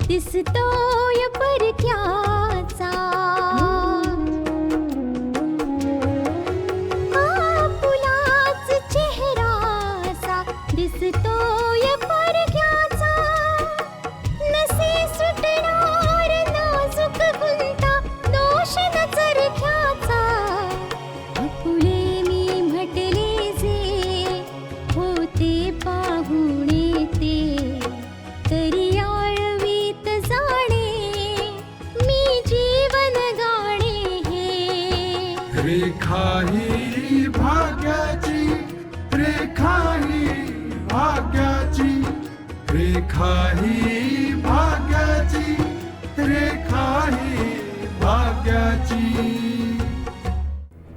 दिसतोय परक्याचा, आपुलाच चेहरासा दिसतोय परक्याचा, नसे सुटणार नाजूक गुंता दोष न चरख्याचा, आपुले मी म्हटले जे होते पाहुणे ते, तरी रेखा ही भाग्याची, रेखा ही भाग्याची, रेखा ही भाग्याची, रेखा ही भाग्याची.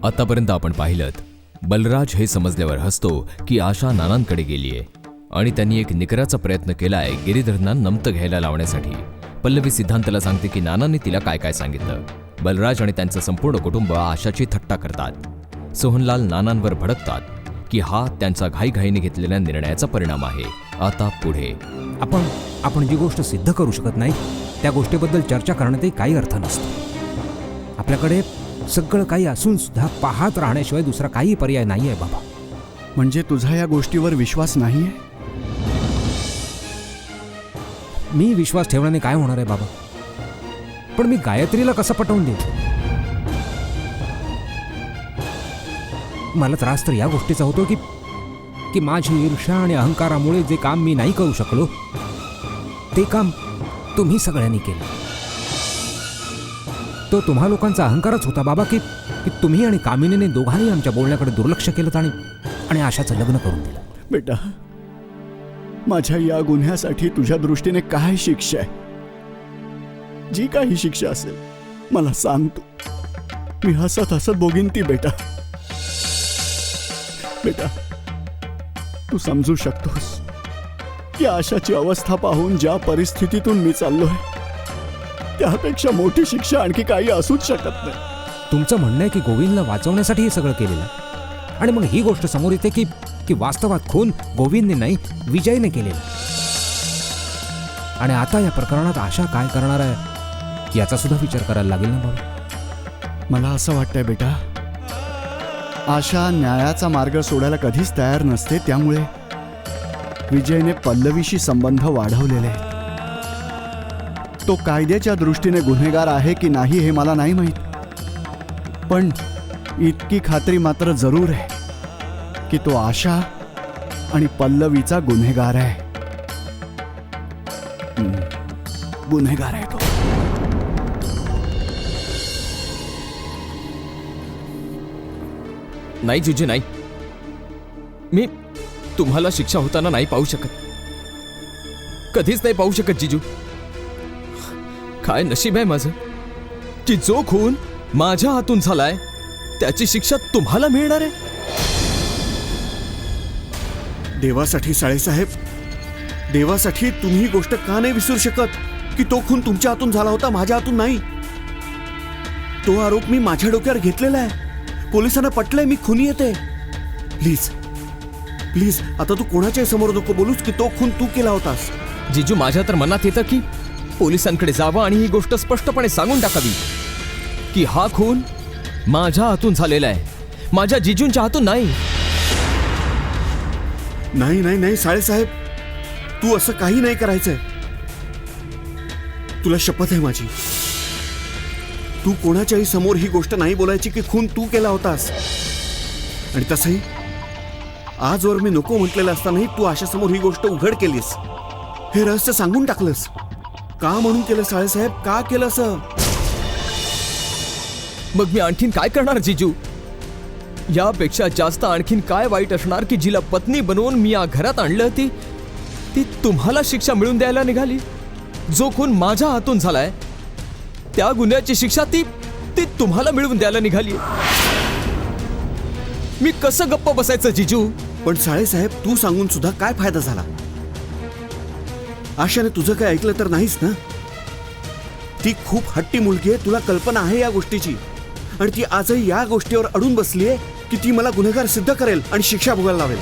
आतापर्यंत आपण पाहिलंत बलराज हे समजल्यावर हसतो की आशा नानांकडे गेलीये आणि त्यांनी एक निकराचा प्रयत्न केलाय गिरीधरना नमतं घ्यायला लावण्यासाठी. पल्लवी सिद्धांतला सांगते की नानांनी तिला काय काय सांगितलं. बलराज आणि त्यांचं संपूर्ण कुटुंब आशाची थट्टा करतात. सोहनलाल नानांवर भडकतात की हा त्यांचा घाईघाईने घेतलेल्या निर्णयाचा परिणाम आहे. आता पुढे आपण जी गोष्ट सिद्ध करू शकत नाही त्या गोष्टीबद्दल चर्चा करण्यातही काही अर्थ नसतो. आपल्याकडे सगळं काही असून सुद्धा पाहत राहण्याशिवाय दुसरा काही पर्याय नाही आहे बाबा. म्हणजे तुझा या गोष्टीवर विश्वास नाहीये? मी विश्वास ठेवण्याने काय होणार आहे बाबा, पण मी गायत्रीला कसं पटवून देईन? मला त्रास तर या गोष्टीचा होतो की माझी ईर्ष्या आणि अहंकारामुळे जे काम मी नाही करू शकलो ते काम तुम्ही सगळ्यांनी केलं. तो तुम्हा लोकांचा अहंकारच होता बाबा की तुम्ही आणि कामिनीने दोघांनी आमच्या बोलण्याकडे दुर्लक्ष केलं आणि आशाचं लग्न करून दिलं. बेटा, माझ्या या गुन्ह्यासाठी तुझ्या दृष्टीने काय शिक्षा आहे? जी काही शिक्षा असेल मला सांग तू. मी हसत हसत बोगीन ती. बेटा बेटा, तू समजू शकतोस की आशाची अवस्था पाहून ज्या परिस्थितीतून मी चाललोय त्यापेक्षा मोठी शिक्षा आणखी काही असूच शकत नाही. तुमचं म्हणणं आहे की गोविंदला वाचवण्यासाठी हे सगळं केलेलं आणि मग ही गोष्ट समोर येते की वास्तवात खून गोविंदने नाही विजयने केलेला. आणि आता या प्रकरणात आशा काय करणार आहे याचा सुद्धा विचार करायला लागेल ना बाबा. मला असं वाटतंय बेटा, आशा न्यायाचा मार्ग सोडायला कधीच तयार नसते. त्यामुळे विजयने पल्लवीशी संबंध वाढवलेले आहेत. तो कायद्याच्या दृष्टीने गुन्हेगार आहे की नाही हे मला नाही माहीत, पण इतकी खात्री मात्र जरूर आहे की तो आशा आणि पल्लवीचा गुन्हेगार आहे. गुन्हेगार आहे तो. नाही जिजू, नाही. मी तुम्हाला शिक्षा होताना नाही पाहू शकत. कधीच नाही पाहू शकत जिजू. काय नशीब आहे माझं की जो खून माझ्या हातून झालाय त्याची शिक्षा तुम्हाला मिळणार आहे. देवासाठी साळेसाहेब, देवासाठी तुम्ही ही गोष्ट का नाही विसरू शकत की तो खून तुमच्या हातून झाला होता, माझ्या हातून नाही. तो आरोप मी माझ्या डोक्यावर घेतलेला आहे. पोलिसांना पटलंय मी खुनी येते. प्लीज प्लीज आता तू कोणाच्याही समोर नको बोलूस की तो खून तू केला होतास. जिजू, माझ्या तर मनात येतं की पोलिसांकडे जावं आणि ही गोष्ट स्पष्टपणे सांगून टाकावी की हा खून माझ्या हातून झालेला आहे, माझ्या जिजूंच्या हातून नाही. नाही नाही नाही साळेसाहेब, तू असं काही नाही करायचंय. तुला शपथ आहे माझी. तू कोणाच्याही समोर ही गोष्ट नाही बोलायची की खून तू केला होतास. आणि तसंही आजवर मी नको म्हटलेलं असतानाही तू आशासमोर ही गोष्ट उघड केलीस. हे रहस्य सांगून टाकलंस. का म्हणून केलं साळेसाहेब, का केलं असं? मग मी आणखीन काय करणार जिजू? यापेक्षा जास्त आणखीन काय वाईट असणार की जिला पत्नी बनवून मी या घरात आणलं ती तुम्हाला शिक्षा मिळून द्यायला निघाली. जो खून माझ्या हातून झालाय त्या गुन्ह्याची शिक्षा ती तुम्हाला मिळवून द्यायला निघाली. मी कसं गप्प बसायचं जिजू? पण साळेसाहेब, तू सांगून सुद्धा काय फायदा झाला? आशाने तुझं काय ऐकलं तर नाहीच ना. ती खूप हट्टी मुलगी आहे, तुला कल्पना आहे या गोष्टीची. आणि ती आजही या गोष्टीवर अडून बसलीये की ती मला गुन्हेगार सिद्ध करेल आणि शिक्षा भोगायला लावेल.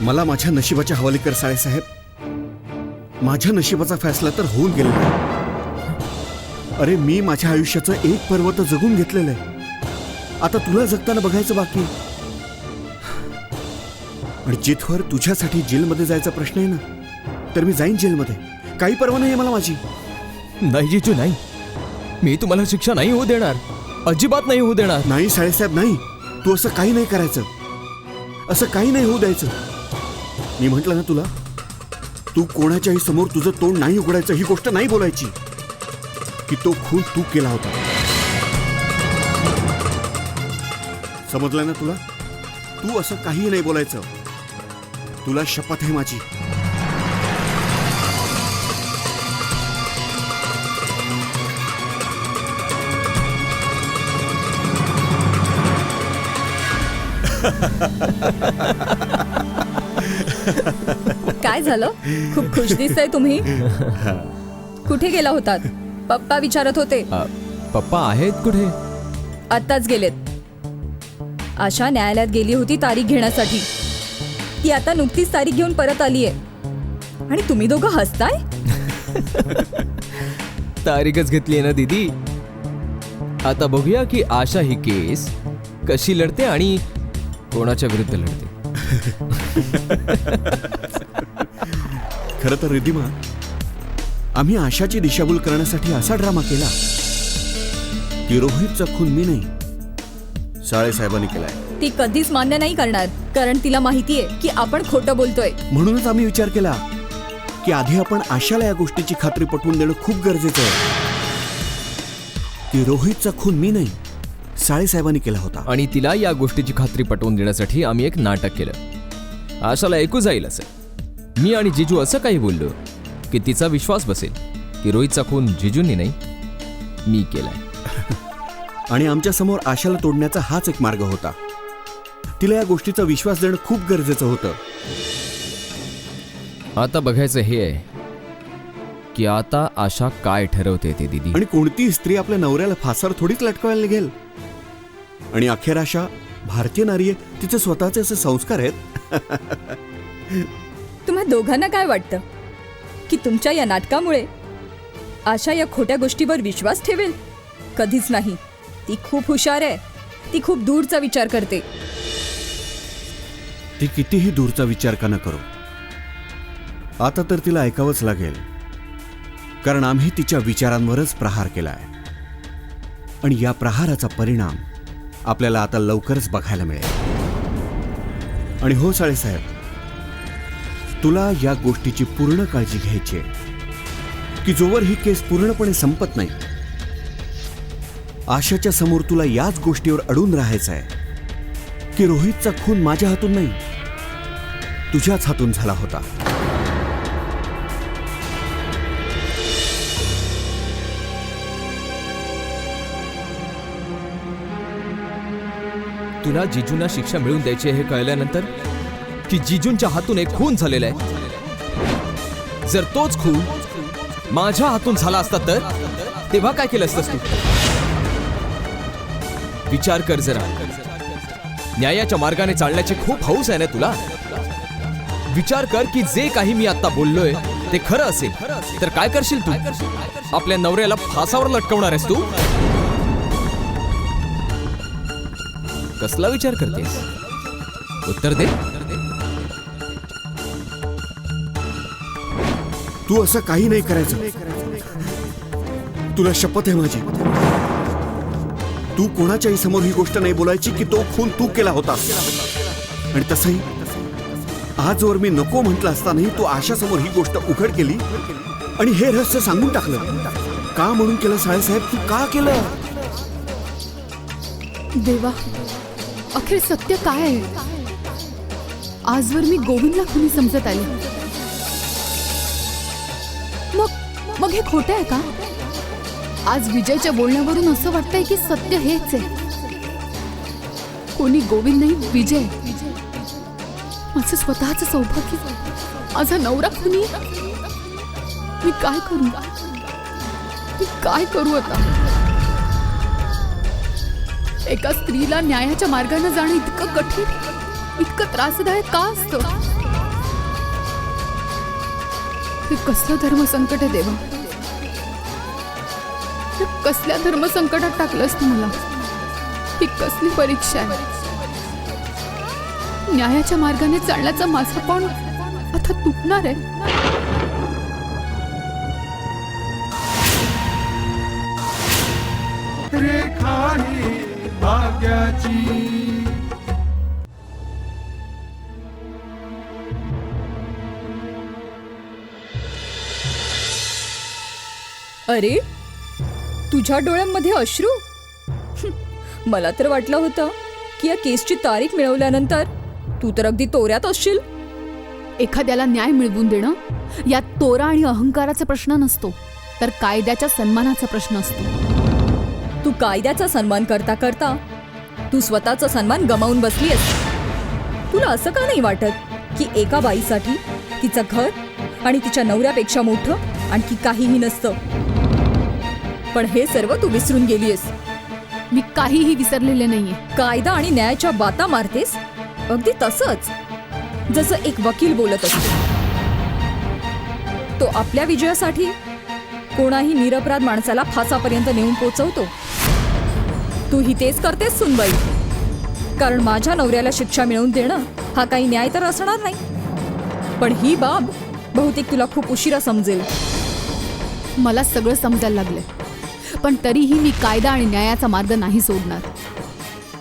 मला माझ्या नशिबाच्या हवाली कर साळेसाहेब. माझ्या नशिबाचा फैसला तर होऊन गेलेला आहे. अरे, मी माझ्या आयुष्याचं एक पर्व तर जगून घेतलेलं आहे. आता तुला जगताना बघायचं बाकी. आणि जिथवर तुझ्यासाठी जेलमध्ये जायचा प्रश्न आहे ना, तर मी जाईन जेलमध्ये. काही पर्वा नाही मला माझी. नाही जिजू, नाही. मी तुम्हाला शिक्षा नाही होऊ देणार. अजिबात नाही होऊ देणार. नाही साळेसाहेब, नाही. तू असं काही नाही करायचं. असं काही नाही होऊ द्यायचं. मी म्हटलं ना तुला, तू कोणाच्याही समोर तुझं तोंड नाही उघडायचं. ही गोष्ट नाही बोलायची की तो खून तू केला होता. समजलं ना तुला? तू असं काही नाही बोलायचं. तुला शपथ आहे माझी. काय झालं? खूप खुश दिसताय तुम्ही. कुठे गेला होतात? पप्पा विचारत होते. पप्पा आहेत कुठे? आत्ताच गेलेत. आशा न्यायालयात गेली होती तारीख घेण्यासाठी. ती आता नुकतीच तारीख घेऊन परत आलीये. आणि तुम्ही दोघं हसताय? तारीखच घेतली आहे ना दीदी. आता बघूया की आशा ही केस कशी लढते आणि कोणाच्या विरुद्ध लढते. खरं तर रिद्धिमा, आम्ही आशाची दिशाभूल करण्यासाठी असा ड्रामा केला की रोहितचा खून मी नाही, साळेसाहेबांनी केलाय. ती कधीच मान्य नाही करणार, कारण तिला माहितीये की आपण खोटं बोलतोय. म्हणूनच आम्ही विचार केला की आधी आपण आशाला या गोष्टीची खात्री पटवून देणं खूप गरजेचं आहे की रोहितचा खून मी नाही, साळेसाहेबांनी केला होता. आणि तिला या गोष्टीची खात्री पटवून देण्यासाठी आम्ही एक नाटक केलं. आशाला ऐकू जाईल असं. मी आणि जिजू असं काही बोललो की तिचा विश्वास बसेल की रोहितचा खून जिजूंनी नाही, मी केलाय. आणि आमच्या समोर आशाला तोडण्याचा हाच एक मार्ग होता. तिला या गोष्टीचा विश्वास देणं खूप गरजेचं होतं. आता बघायचं हे आहे की आता आशा काय ठरवते ते दीदी. आणि कोणती स्त्री आपल्या नवऱ्याला फासावर थोडीच लटकवायला निघेल. आणि अखेर आशा भारतीय नारी आहे, तिचे स्वतःचे असे संस्कार आहेत. तुम्हा दोघांना काय वाटतं की तुमच्या या नाटकामुळे आशा या खोट्या गोष्टीवर विश्वास ठेवेल? कधीच नाही. ती खूप हुशार आहे. ती खूप दूरचा विचार करते. ती कितीही दूरचा विचार का न करो, आता तर तिला ऐकावंच लागेल. कारण आम्ही तिच्या विचारांवरच प्रहार केलाय. आणि या प्रहाराचा परिणाम आपल्याला आता लवकरच बघायला मिळेल. आणि हो साळेसाहेब, तुला या गोष्टीची पूर्ण काळजी घ्यायची आहे की जोवर ही केस पूर्णपणे संपत नाही, आशाच्या समोर तुला याच गोष्टीवर अडून राहायचं आहे की रोहितचा खून माझ्या हातून नाही, तुझ्याच हातून झाला होता. तुला जिजूंना शिक्षा मिळवून द्यायची हे कळल्यानंतर की जिजूंच्या हातून एक खून झालेला आहे, जर तोच खून माझ्या हातून झाला असता तर तेव्हा काय केलं असतंस तू? विचार कर जरा. न्यायाच्या मार्गाने चालण्याची खूप हौस आहे ना तुला. विचार कर की जे काही मी आता बोललोय ते खरं असेल तर काय करशील तू? आपल्या नवऱ्याला फासावर लटकवणार आहेस तू? कसला विचार करतेस? उत्तर दे. तू असं काही नाही करायचं. तुला शपथ आहे माझी, तू कोणाच्याही समोर ही गोष्ट नाही बोलायची की तो खून तू केला होता. आणि तसंही आजवर मी नको म्हटलं असतानाही तू आशासमोर ही गोष्ट उघड केली आणि हे रहस्य सांगून टाकलं. का म्हणून केलं साळेसाहेब? तू का केलं? देवा, अखेर सत्य काय आहे? आजवर मी गोविंदला खुनी समजत आले. मग हे खोटं आहे का? आज विजयच्या बोलण्यावरून असं वाटतंय की सत्य हेच आहे. कोणी गोविंद नाही, विजय. माझं स्वतःचं सौभाग्य, माझा नवरा खुनी. मी काय करू आता? एका स्त्रीला न्यायाच्या मार्गाने जाणं इतकं कठीण, इतकं त्रासदायक का असतं? हे कसलं धर्मसंकट आहे देवा? कसल्या धर्मसंकटात टाकलंस तू मला? ही कसली परीक्षा आहे? न्यायाच्या मार्गाने चालण्याचा माझा पण आता तुटणार आहे. रेखा ही भाग्याची. अरे, तुझ्या डोळ्यांमध्ये अश्रू? मला तर वाटलं होतं की या केसची तारीख मिळवल्यानंतर तू तर अगदी तोऱ्यात असशील. एखाद्याला न्याय मिळवून देणं यात तोरा आणि अहंकाराचा प्रश्न नसतो, तर कायद्याच्या सन्मानाचा प्रश्न असतो. तू कायद्याचा सन्मान करता करता तू स्वतःचा सन्मान गमावून बसलीयस. तुला असं का नाही वाटत की एका बाईसाठी तिचं घर आणि तिच्या नवऱ्यापेक्षा मोठं आणखी काहीही नसतं? पण हे सर्व तू विसरून गेलीयस. मी काहीही विसरलेले नाहीये. कायदा आणि न्यायाच्या बाता मारतेस अगदी तसंच जसं एक वकील बोलत असतो. तो आपल्या विजयासाठी कोणाही निरपराध माणसाला फासापर्यंत नेऊन पोचवतो. तूही तेच करतेस सुनबाई, कारण माझ्या नवऱ्याला शिक्षा मिळवून देणं हा काही न्याय तर असणार नाही. पण ही बाब बहुतेक तुला खूप उशिरा समजेल. मला सगळं समजायला लागलंय, पण तरीही मी कायदा आणि न्यायाचा मार्ग नाही सोडणार.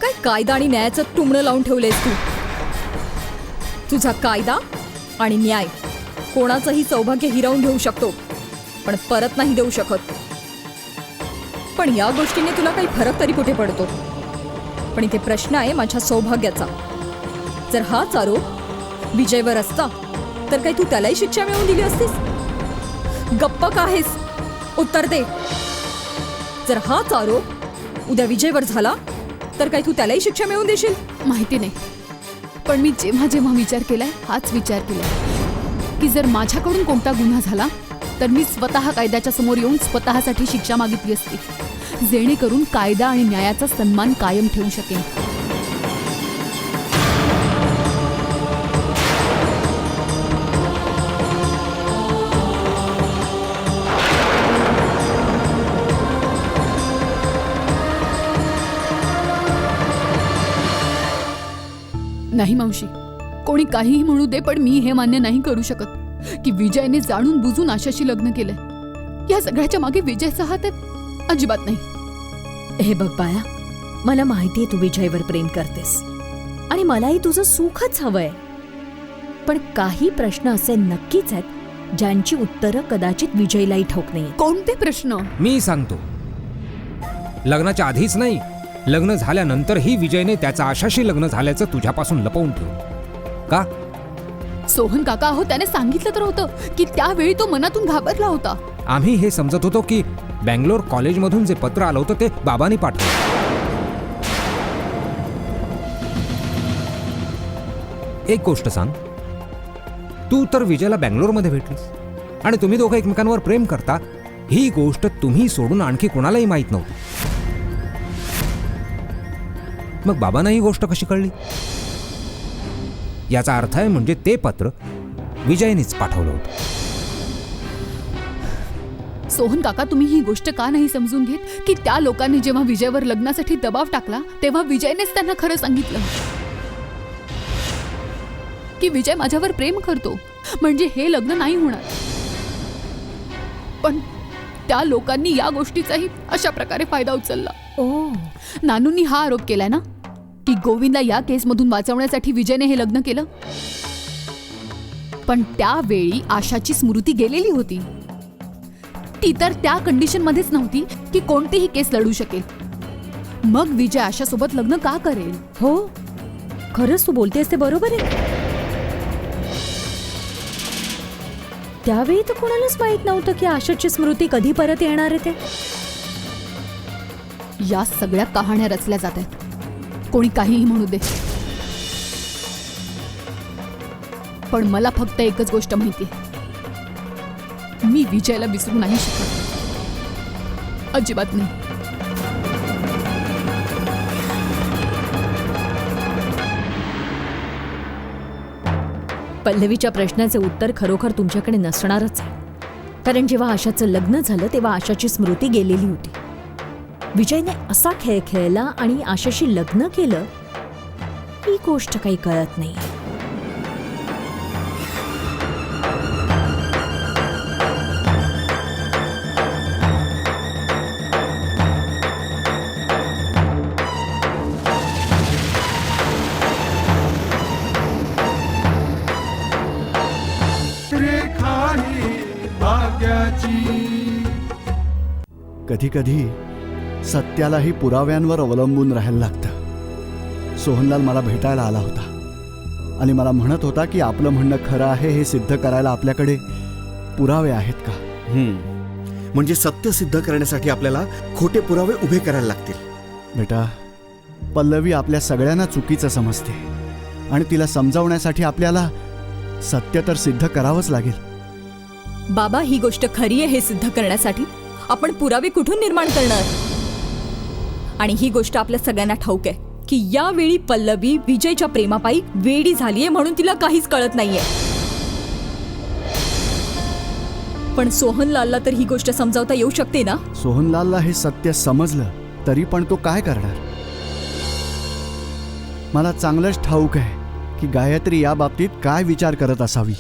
काय कायदा आणि न्यायाचं टुमणं लावून ठेवलेस तू? तुझा कायदा आणि न्याय कोणाचंही सौभाग्य हिरावून घेऊ शकतो, पण परत नाही देऊ शकत. पण या गोष्टीने तुला काही फरक तरी कुठे पडतो? पण इथे प्रश्न आहे माझ्या सौभाग्याचा. जर हाच आरोप विजयवर असता तर काही तू त्यालाही शिक्षा मिळवून दिली असतीस? गप्प का आहेस? उत्तर दे. जर हाच आरोप उद्या विजयवर झाला तर काही तू त्यालाही शिक्षा मिळवून देशील? माहिती नाही, पण मी जेव्हा जेव्हा विचार केलाय हाच विचार केलाय की जर माझ्याकडून कोणता गुन्हा झाला तर मी स्वतः कायद्याच्या समोर येऊन स्वतःसाठी शिक्षा मागितली असती, जेणेकरून कायदा आणि न्यायाचा सन्मान कायम ठेवू शकेन. नाही मावशी, कोणी काहीही म्हणू दे, पण मी हे मान्य नाही करू शकत की विजयने जाणून बुजून आशाशी लग्न केलंय. या सगळ्याच्या मागे विजयचा हात आहे अजिबात नाही. हे बघ बाळा, मला माहितीये तू विजयवर प्रेम करतेस आणि मलाही तुझं सुखच हवंय. पण काही प्रश्न असे नक्कीच आहेत ज्यांची उत्तरं कदाचित विजयलाही ठाऊक नाहीये. कोणते प्रश्न? मी सांगतो. लग्नाच्या आधीच नाही, लग्न झाल्यानंतरही विजयने त्याचं आशाशी लग्न झाल्याचं तुझ्यापासून लपवून ठेवलं का? सोहन काका, हो त्याने सांगितलं तर होतं की त्यावेळी तो मनातून घाबरला होता. आम्ही हे समजत होतो की बँगलोर कॉलेजमधून जे पत्र आलं होतं ते बाबांनी पाठवलं. एक गोष्ट सांग, तू तर विजयला बँगलोरमध्ये भेटलीस आणि तुम्ही दोघं एकमेकांवर प्रेम करता, ही गोष्ट तुम्ही सोडून आणखी कोणालाही माहीत नव्हती. मग बाबांना ही गोष्ट कशी कळली? याचा अर्थ आहे म्हणजे ते पत्र विजयनेच पाठवलं होतं. सोहन काका, तुम्ही ही गोष्ट का नाही समजून घेत की त्या लोकांनी जेव्हा विजयवर लग्नासाठी दबाव टाकला तेव्हा विजयनेच त्यांना खरं सांगितलं की विजय माझ्यावर प्रेम करतो, म्हणजे हे लग्न नाही होणार. पण त्या लोकांनी या गोष्टीचाही अशा प्रकारे फायदा उचलला. ओ नानूंनी हा आरोप केलाय ना की गोविंदला या केसमधून वाचवण्यासाठी विजयने हे लग्न केलं. पण त्यावेळी आशाची स्मृती गेलेली होती. ती तर त्या कंडिशन मध्येच नव्हती की कोणतीही केस लढू शकेल. मग विजय आशासोबत लग्न का करेल? हो, खरंच तू बोलतेस ते बरोबर आहे. त्यावेळी तर कोणालाच माहित नव्हतं की आशाची स्मृती कधी परत येणार आहे ते. या सगळ्या कहाण्या रचल्या जात आहेत. कोणी काहीही म्हणू दे, पण मला फक्त एकच गोष्ट माहितीये. मी विजयला विसरू नाही शकत, अजिबात नाही. पल्लवीच्या प्रश्नाचे उत्तर खरोखर तुमच्याकडे नसणारच आहे. कारण जेव्हा आशाचं लग्न झालं तेव्हा आशाची स्मृती गेलेली होती. विजयने असा खेळ खेळला आणि आशाशी लग्न केलं ही गोष्ट काही कळत नाही. रेखा ही भाग्याची. कधी कधी सत्यालाही पुराव्यांवर अवलंबून राहायला लागतं. सोहनलाल मला भेटायला आला होता आणि मला म्हणत होता की आपलं म्हणणं खरं आहे हे सिद्ध करायला आपल्याकडे पुरावे आहेत का. म्हणजे सत्य सिद्ध करण्यासाठी आपल्याला खोटे पुरावे उभे करायला लागतील. बेटा, पल्लवी आपल्या सगळ्यांना चुकीचं समजते आणि तिला समजावण्यासाठी आपल्याला सत्य तर सिद्ध करावंच लागेल. बाबा, ही गोष्ट खरी आहे हे सिद्ध करण्यासाठी आपण पुरावे कुठून निर्माण करणार? आणि ही गोष्ट आपल्या सगळ्यांना ठाऊक आहे की यावेळी पल्लवी विजयच्या प्रेमापायी वेडी झालीये म्हणून तिला काहीच कळत नाहीये. पण सोहनलालला तर ही गोष्ट समजावता येऊ शकते ना? सोहनलालला हे सत्य समजलं तरी पण तो काय करणार? मला चांगलंच ठाऊक आहे की गायत्री या बाबतीत काय विचार करत असावी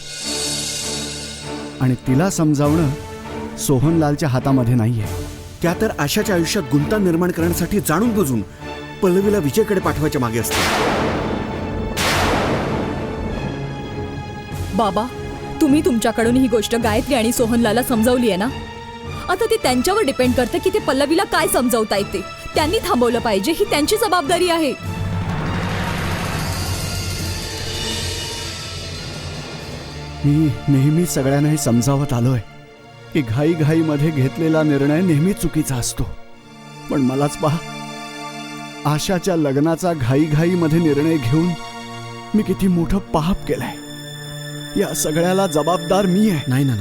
आणि तिला समजावणं सोहनलालच्या हातामध्ये नाहीये. त्या तर आशाच्या आयुष्यात गुंता निर्माण करण्यासाठी जाणून बुजून पल्लवीला विजयकडे पाठवायच्या मागे असते. बाबा, तुम्ही तुमच्याकडून ही गोष्ट गायत्री आणि सोहनलाला समजावली आहे ना? आता ते त्यांच्यावर डिपेंड करतं की ते पल्लवीला काय समजावता येते. त्यांनी थांबवलं पाहिजे, ही त्यांची जबाबदारी आहे. मी नेहमी सगळ्यांना हे समजावत आलोय की घाईघाईमध्ये घेतलेला निर्णय नेहमी चुकीचा असतो. पण मलाच पहा, आशाच्या लग्नाचा घाईघाईमध्ये निर्णय घेऊन मी किती मोठं पाप केलंय. या सगळ्याला जबाबदार मी आहे. नाही ना,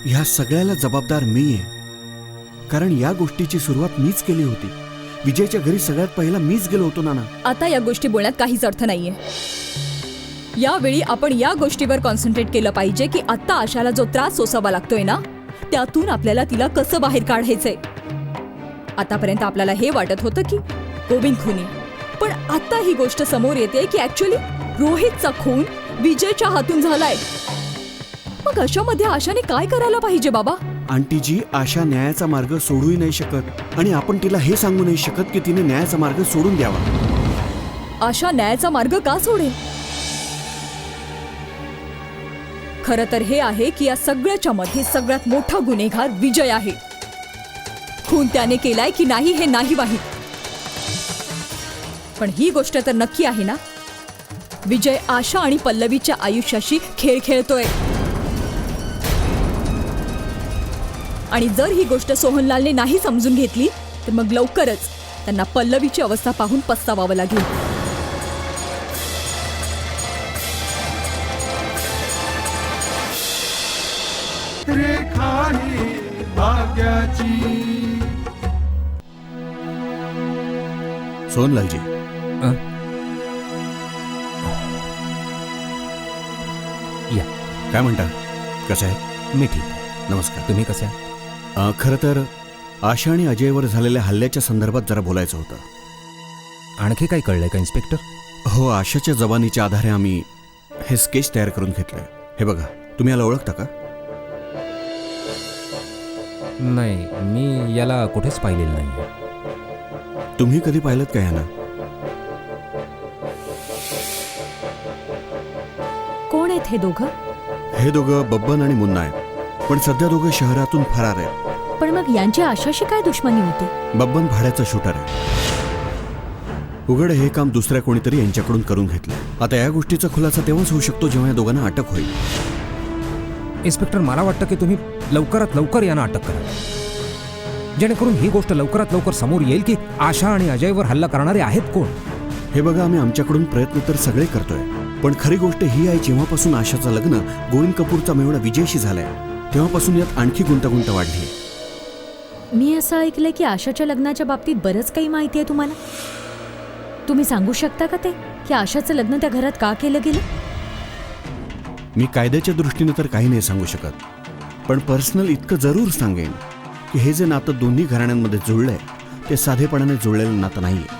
ह्या सगळ्याला जबाबदार मी आहे. कारण या गोष्टीची सुरुवात मीच केली होती. विजयच्या घरी सगळ्यात पहिला मीच गेलो होतो नाना. आता या गोष्टी बोलण्यात काहीच अर्थ नाहीये. यावेळी आपण या गोष्टीवर कॉन्सन्ट्रेट केलं पाहिजे की आता आशाला जो त्रास सोसावा लागतोय ना, त्यातून आपल्याला तिला कसं बाहेर काढायचंय. आतापर्यंत आपल्याला हे वाटत होतं की गोविंद खुनी, पण आता ही गोष्ट समोर येते की ऍक्च्युअली रोहितचा खून विजयच्या हातून झालाय. मग अशामध्ये आशाने काय करायला पाहिजे बाबा? आंटीजी, आशा न्यायाचा मार्ग सोडूही नाही शकत आणि आपण तिला हे सांगू नाही शकत की तिने न्यायाचा मार्ग सोडून द्यावा. आशा न्यायाचा मार्ग का सोडेल? खरं तर हे आहे की या सगळ्याच्या मध्ये सगळ्यात मोठा गुन्हेगार विजय आहे. खून त्याने केलाय की नाही हे नाही माहीत, पण ही गोष्ट तर नक्की आहे ना, विजय आशा आणि पल्लवीच्या आयुष्याशी खेळ खेळतोय. आणि जर ही गोष्ट सोहनलालने नाही समजून घेतली तर मग लवकरच त्यांना पल्लवीची अवस्था पाहून पस्तावावं लागेल. रेखा ही भाग्याची. सोहनलालजी, या. काय म्हणता? कसं आहे? मी ठीक आहे. नमस्कार. तुम्ही कसे आहात? खरं तर आशा आणि अजयवर झालेल्या हल्ल्याच्या संदर्भात जरा बोलायचं होतं. आणखी काही कळलंय का इन्स्पेक्टर? हो, आशाच्या जबानीच्या आधारे आम्ही हे स्केच तयार करून घेतलंय. हे बघा, तुम्ही याला ओळखता का? नाही, मी याला कुठेच पाहिलेलं नाही. तुम्ही कधी पाहिलं का यांना? कोण आहेत हे दोघं? हे दोघं बब्बन आणि मुन्ना आहेत, पण सध्या दोघं शहरातून फरार आहेत. पण मग यांची आशाशी काय दुश्मनी होती? बब्बन भाड्याचा शूटर आहे. उघड हे काम दुसऱ्या कोणीतरी यांच्याकडून करून घेतलं. आता या गोष्टीचा खुलासा तेव्हाच होऊ शकतो जेव्हा या दोघांना अटक होईल. इन्स्पेक्टर, मला वाटतं की तुम्ही लवकरात लवकर यांना अटक करा, जेणेकरून ही गोष्ट लवकरात लवकर समोर येईल की आशा आणि अजयवर हल्ला करणारे आहेत कोण. हे बघा, आम्ही आमच्याकडून प्रयत्न तर सगळे करतोय, पण खरी गोष्ट ही आहे, जेव्हापासून आशाचं लग्न गोविंद कपूरचा मेवणा विजयशी झालाय तेव्हापासून यात आणखी गुंतागुंत वाढली. मी असं ऐकलंय की आशाच्या लग्नाच्या बाबतीत बरंच काही माहिती आहे तुम्हाला. तुम्ही सांगू शकता का ते की आशाचं लग्न त्या घरात का केलं गेलं? मी कायद्याच्या दृष्टीने तर काही नाही सांगू शकत, पण पर्सनल इतकं जरूर सांगेन की हे जे नातं दोन्ही घराण्यांमध्ये जुळलंय ते साधेपणाने जुळलेलं नातं नाहीये.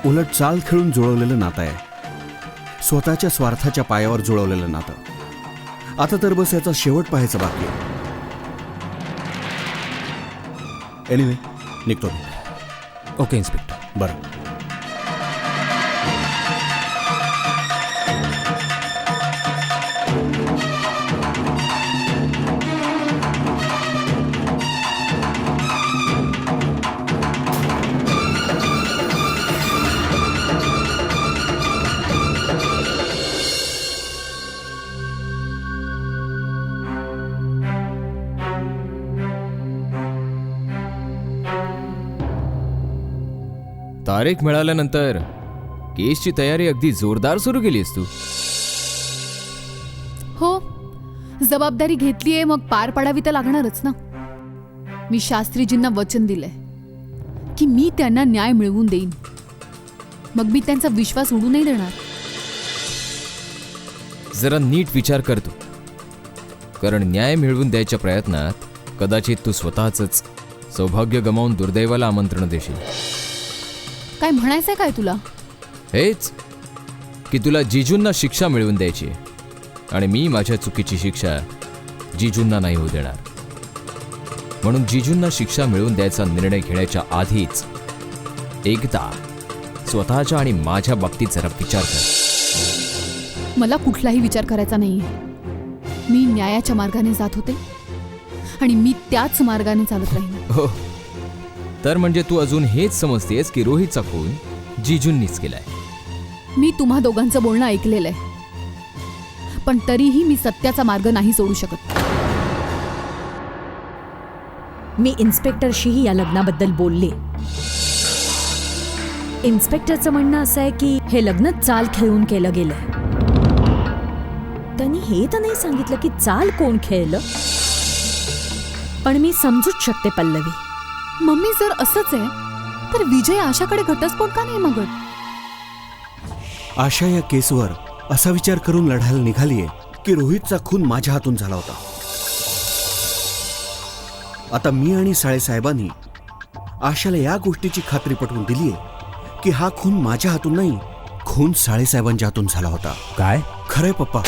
उलट चाल खेळून जुळवलेलं नातं आहे, स्वतःच्या स्वार्थाच्या पायावर जुळवलेलं नातं. आता तर बस याचा शेवट पाहायचा बाकी आहे. एनिवे, निघतो मी. Okay inspector. बरं. तारीख मिळाल्यानंतर केसची तयारी अगदी जोरदार सुरू केलीस तू. हो, जबाबदारी घेतलीये मग पार पाडावी तर लागणारच ना. मी शास्त्रीजींना वचन दिलंय की मी त्यांना न्याय मिळवून देईन, मग मी त्यांचा विश्वास उडू नाही देणार. जरा नीट विचार करतो, कारण न्याय मिळवून द्यायच्या प्रयत्नात कदाचित तू स्वतःच सौभाग्य गमावून दुर्दैवाला आमंत्रण देशील. काय म्हणायचंय काय तुला? हेच की तुला जिजूंना शिक्षा मिळवून द्यायची आहे, आणि मी माझ्या चुकीची शिक्षा जिजूंना नाही होऊ देणार. म्हणून जिजूंना शिक्षा मिळवून द्यायचा निर्णय घेण्याच्या आधीच एकदा स्वतःच्या आणि माझ्या बाबतीत जरा विचार कर. मला कुठलाही विचार करायचा नाहीये. मी न्यायाच्या मार्गाने जात होते आणि मी त्याच मार्गाने चालत राहीन. हो, तर म्हणजे तू अजून हेच समजतेस की रोहितचा खून जिजूंनीच केलाय. मी तुम्हा दोघांचं बोलणं ऐकलेलं आहे, पण तरीही मी सत्याचा मार्ग नाही सोडू शकत. मी इन्स्पेक्टरशीही या लग्नाबद्दल बोलले. इन्स्पेक्टरचं म्हणणं असं आहे की हे लग्न चाल खेळून केलं गेलंय. त्यांनी हे तर नाही सांगितलं की चाल कोण खेळलं, पण मी समजूच शकते पल्लवी. मम्मी, जर असंच आहे तर विजय आशाकडे घटस्फोट का नाही मागत? आशा या केसवर असा विचार करून लढायला निघालीये की रोहितचा खून माझ्या हातून झाला होता. आता मी आणि साळेसाहेबांनी आशाला या गोष्टीची खात्री पटवून दिलीये की हा खून माझ्या हातून नाही, खून साळेसाहेबांच्या हातून झाला होता. काय? खरंय पप्पा.